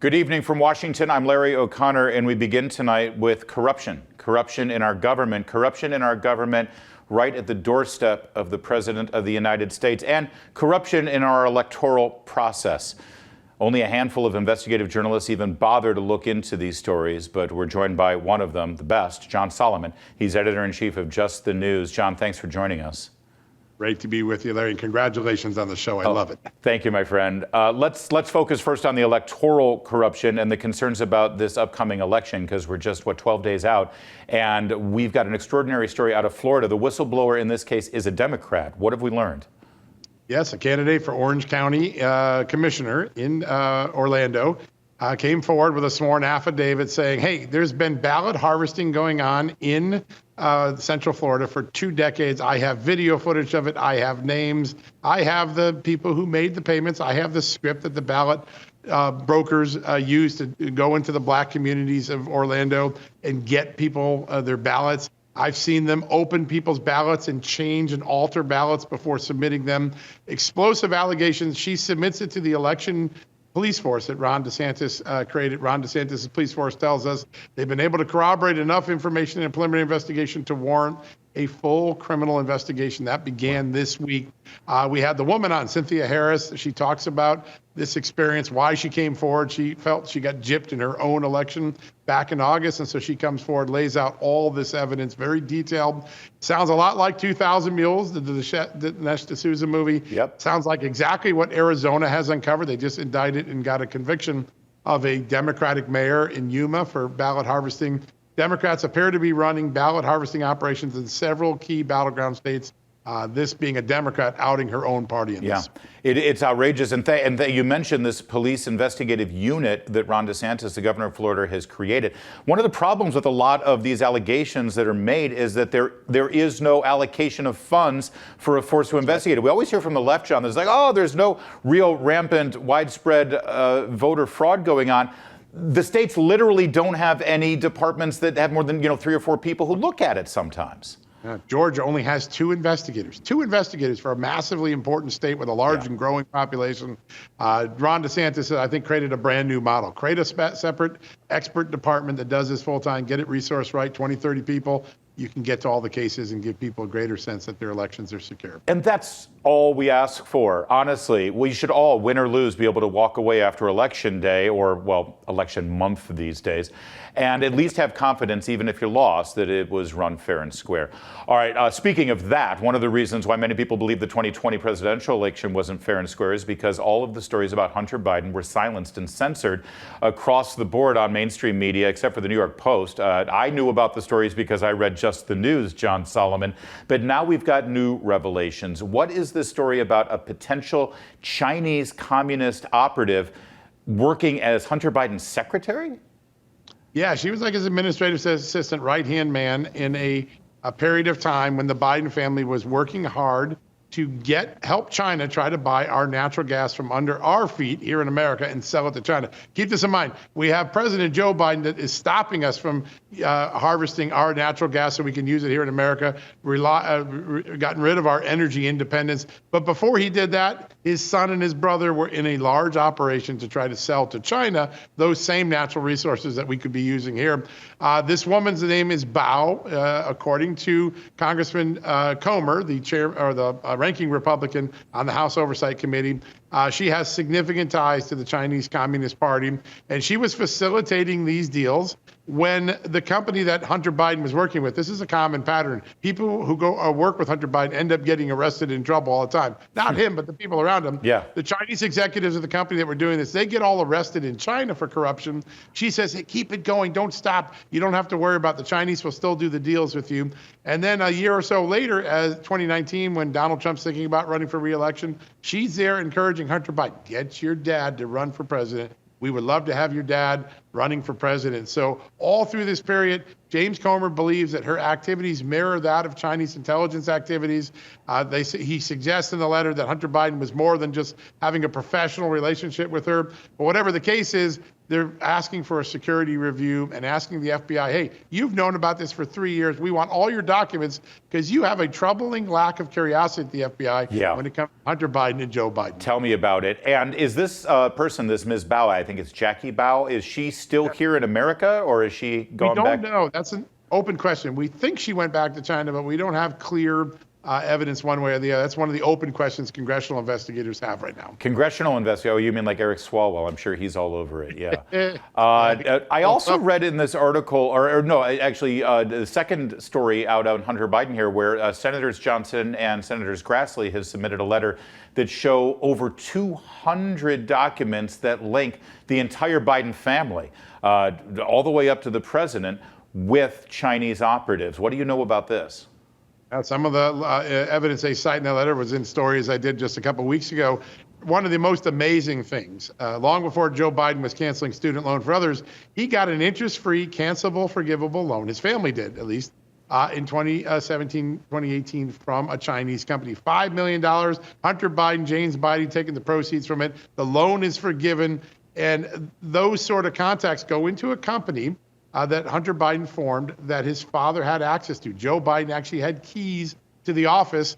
Good evening from Washington. I'm Larry O'Connor, and we begin tonight with corruption. Corruption in our government. Corruption in our government right at the doorstep of the President of the United States, and corruption in our electoral process. Only a handful of investigative journalists even bother to look into these stories, but we're joined by one of them, the best, John Salem. He's editor-in-chief of Just the News. John, thanks for joining us. Great to be with you, Larry, and congratulations on the show. I love it. Thank you, my friend. Let's focus first on the electoral corruption and the concerns about this upcoming election, because we're just, 12 days out, and we've got an extraordinary story out of Florida. The whistleblower in this case is a Democrat. What have we learned? Yes, a candidate for Orange County commissioner in Orlando came forward with a sworn affidavit saying, hey, there's been ballot harvesting going on in Central Florida for 2 decades. I have video footage of it. I have names. I have the people who made the payments. I have the script that the ballot brokers use to go into the black communities of Orlando and get people their ballots. I've seen them open people's ballots and change and alter ballots before submitting them. Explosive allegations. She submits it to the Election Police Force that Ron DeSantis created. Ron DeSantis' police force tells us they've been able to corroborate enough information in a preliminary investigation to warrant a full criminal investigation. That began this week. We had the woman on, Cynthia Harris. She talks about this experience, why she came forward. She felt she got gypped in her own election back in August, and so she comes forward, lays out all this evidence, very detailed. Sounds a lot like 2,000 Mules, the Dinesh D'Souza movie. Yep. Sounds like exactly what Arizona has uncovered. They just indicted and got a conviction of a Democratic mayor in Yuma for ballot harvesting. Democrats appear to be running ballot harvesting operations in several key battleground states. This being a Democrat outing her own party in this. It's outrageous. And you mentioned this police investigative unit that Ron DeSantis, the governor of Florida, has created. One of the problems with a lot of these allegations that are made is that there is no allocation of funds for a force to investigate it. We always hear from the left, John, there's like, oh, there's no real rampant, widespread voter fraud going on. The states literally don't have any departments that have more than 3 or 4 people who look at it sometimes. Georgia only has 2 investigators. 2 investigators for a massively important state with a large and growing population. Ron DeSantis, I think, created a brand new model. Create a separate expert department that does this full time, get it resourced right, 20, 30 people. You can get to all the cases and give people a greater sense that their elections are secure. And that's all we ask for. Honestly, we should all, win or lose, be able to walk away after Election Day, or, well, election month these days, and at least have confidence, even if you're lost, that it was run fair and square. All right, speaking of that, one of the reasons why many people believe the 2020 presidential election wasn't fair and square is because all of the stories about Hunter Biden were silenced and censored across the board on mainstream media, except for the New York Post. I knew about the stories because I read Just the News, John Solomon, but now we've got new revelations. What is this story about a potential Chinese communist operative working as Hunter Biden's secretary? Yeah, she was like his administrative assistant, right-hand man in a period of time when the Biden family was working hard to help China try to buy our natural gas from under our feet here in America and sell it to China. Keep this in mind. We have President Joe Biden that is stopping us from harvesting our natural gas so we can use it here in America, gotten rid of our energy independence. But before he did that, his son and his brother were in a large operation to try to sell to China those same natural resources that we could be using here. This woman's name is Bao, according to Congressman Comer, the chair or the ranking Republican on the House Oversight Committee. She has significant ties to the Chinese Communist Party, and she was facilitating these deals when the company that Hunter Biden was working with, this is a common pattern. People who go work with Hunter Biden end up getting arrested and in trouble all the time. Not him, but the people around him. Yeah. The Chinese executives of the company that were doing this, they get all arrested in China for corruption. She says, hey, keep it going. Don't stop. You don't have to worry about the Chinese will still do the deals with you. And then a year or so later, as 2019, when Donald Trump's thinking about running for re-election, she's there encouraging Hunter Biden, get your dad to run for president. We would love to have your dad running for president. So all through this period, James Comer believes that her activities mirror that of Chinese intelligence activities. He suggests in the letter that Hunter Biden was more than just having a professional relationship with her. But whatever the case is, they're asking for a security review and asking the FBI, hey, you've known about this for 3 years. We want all your documents because you have a troubling lack of curiosity at the FBI when it comes to Hunter Biden and Joe Biden. Tell me about it. And is this person, this Ms. Bao, I think it's Jackie Bao, is she still here in America, or is she going back? We don't know. That's an open question. We think she went back to China, but we don't have clear evidence one way or the other. That's one of the open questions congressional investigators have right now. Congressional investigator? Oh, you mean like Eric Swalwell? I'm sure he's all over it. Yeah. I also read in this article, or no, actually, the second story out on Hunter Biden here, where Senators Johnson and Senators Grassley has submitted a letter that show over 200 documents that link the entire Biden family, all the way up to the president, with Chinese operatives. What do you know about this? Some of the evidence they cite in that letter was in stories I did just a couple weeks ago. One of the most amazing things, long before Joe Biden was canceling student loan for others, he got an interest-free, cancelable, forgivable loan. His family did, at least, in 2017, 2018 from a Chinese company. $5 million. Hunter Biden, James Biden taking the proceeds from it. The loan is forgiven. And those sort of contacts go into a company that Hunter Biden formed that his father had access to. Joe Biden actually had keys to the office.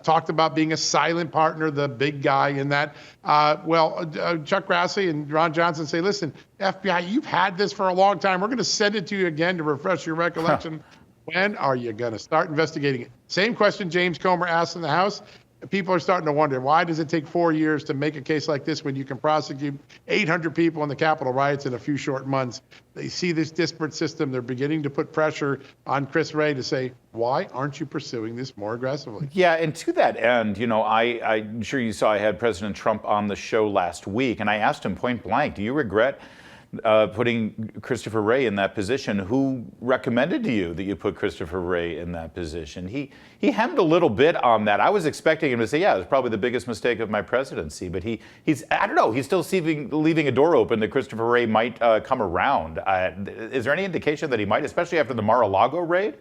Talked about being a silent partner, the big guy in that. Chuck Grassley and Ron Johnson say, listen, FBI, you've had this for a long time. We're going to send it to you again to refresh your recollection. When are you going to start investigating it? Same question James Comer asked in the House. People are starting to wonder, why does it take 4 years to make a case like this when you can prosecute 800 people in the Capitol riots in a few short months? They see this disparate system. They're beginning to put pressure on Chris Wray to say, why aren't you pursuing this more aggressively? Yeah, and to that end, I'm sure you saw I had President Trump on the show last week, and I asked him point blank, do you regret putting Christopher Wray in that position? Who recommended to you that you put Christopher Wray in that position? He hemmed a little bit on that. I was expecting him to say, yeah, it was probably the biggest mistake of my presidency, but he's I don't know, he's still leaving a door open that Christopher Wray might come around. Is there any indication that he might, especially after the Mar-a-Lago raid?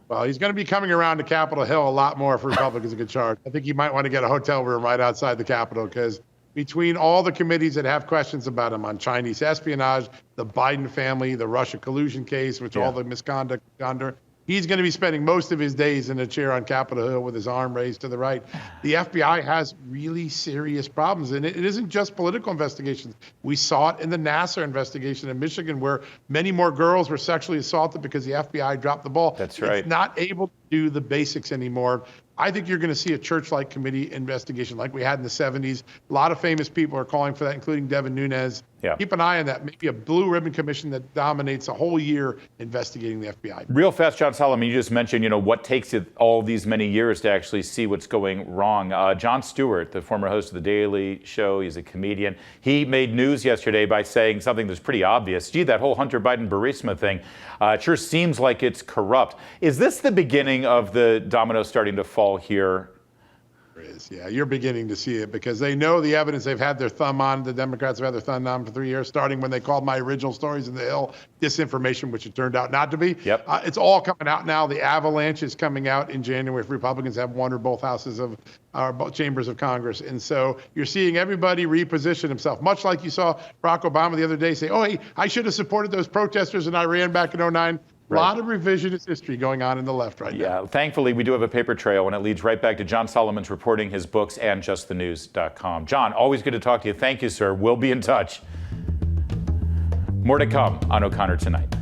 Well, he's going to be coming around to Capitol Hill a lot more if Republicans get charged. I think he might want to get a hotel room right outside the Capitol, because between all the committees that have questions about him on Chinese espionage, the Biden family, the Russia collusion case, which all the misconduct under, he's going to be spending most of his days in a chair on Capitol Hill with his arm raised to the right. The FBI has really serious problems, and it isn't just political investigations. We saw it in the Nassar investigation in Michigan, where many more girls were sexually assaulted because the FBI dropped the ball. That's right. It's not able to do the basics anymore. I think you're going to see a church-like committee investigation like we had in the 70s. A lot of famous people are calling for that, including Devin Nunes. Yeah. Keep an eye on that. Maybe a blue ribbon commission that dominates a whole year investigating the FBI. Real fast, John Salem, you just mentioned, what takes it all these many years to actually see what's going wrong. Jon Stewart, the former host of The Daily Show, he's a comedian. He made news yesterday by saying something that's pretty obvious. Gee, that whole Hunter Biden Burisma thing, it sure seems like it's corrupt. Is this the beginning of the dominoes starting to fall here? Yeah, you're beginning to see it because they know the evidence. They've had their thumb on. The Democrats have had their thumb on for 3 years, starting when they called my original stories in the Hill disinformation, which it turned out not to be. Yep. It's all coming out now. The avalanche is coming out in January if Republicans have one or both houses of both chambers of Congress. And so you're seeing everybody reposition himself, much like you saw Barack Obama the other day say, oh, hey, I should have supported those protesters in Iran back in 2009. A lot of revisionist history going on in the left right now. Yeah, thankfully, we do have a paper trail, and it leads right back to John Solomon's reporting, his books, and justthenews.com. John, always good to talk to you. Thank you, sir. We'll be in touch. More to come on O'Connor Tonight.